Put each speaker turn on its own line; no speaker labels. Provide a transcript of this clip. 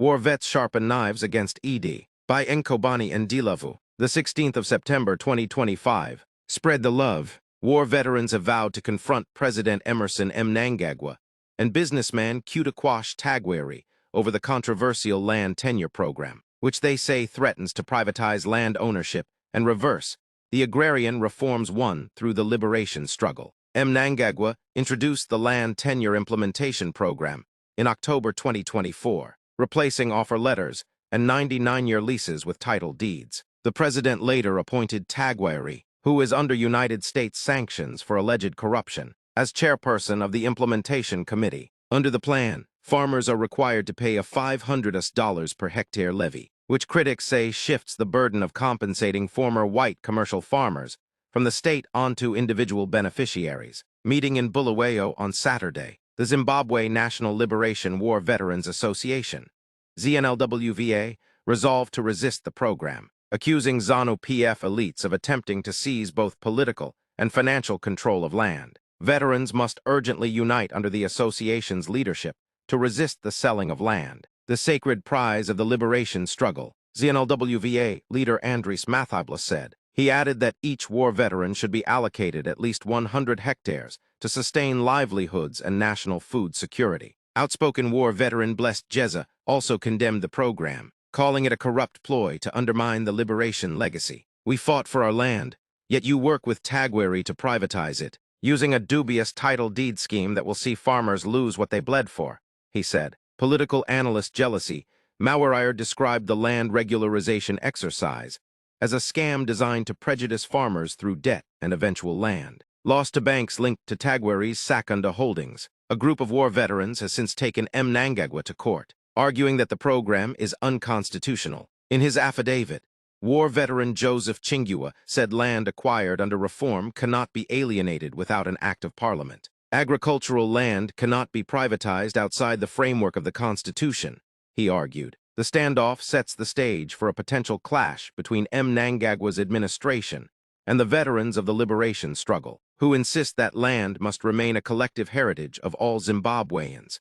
War Vets Sharpen Knives Against ED. By Nkobani Ndilavu, the 16th of September 2025. Spread the love. War veterans have vowed to confront President Emerson Mnangagwa and businessman KUTYA Tagwari over the controversial land tenure program, which they say threatens to privatize land ownership and reverse the agrarian reforms won through the liberation struggle. Mnangagwa introduced the land tenure implementation program in October 2024, replacing offer letters and 99-year leases with title deeds. The president later appointed Tagwari, who is under United States sanctions for alleged corruption, as chairperson of the implementation committee. Under the plan, farmers are required to pay a $500 per hectare levy, which critics say shifts the burden of compensating former white commercial farmers from the state onto individual beneficiaries. Meeting in Bulawayo on Saturday, the Zimbabwe National Liberation War Veterans Association, ZNLWVA, resolved to resist the program, accusing ZANU-PF elites of attempting to seize both political and financial control of land. Veterans must urgently unite under the association's leadership to resist the selling of land, the sacred prize of the liberation struggle, ZNLWVA leader Andries Mathibla said. He added that each war veteran should be allocated at least 100 hectares to sustain livelihoods and national food security. Outspoken war veteran Blessed Jeza also condemned the program, calling it a corrupt ploy to undermine the liberation legacy. "We fought for our land, yet you work with Tagwari to privatize it, using a dubious title deed scheme that will see farmers lose what they bled for," he said. Political analyst Jealousy Mawarire described the land regularization exercise as a scam designed to prejudice farmers through debt and eventual land lost to banks linked to Tagwari's Sakunda holdings. A group of war veterans has since taken Mnangagwa to court, arguing that the program is unconstitutional. In his affidavit, war veteran Joseph Chingua said land acquired under reform cannot be alienated without an act of parliament. Agricultural land cannot be privatized outside the framework of the Constitution, he argued. The standoff sets the stage for a potential clash between Mnangagwa's administration and the veterans of the liberation struggle, who insist that land must remain a collective heritage of all Zimbabweans.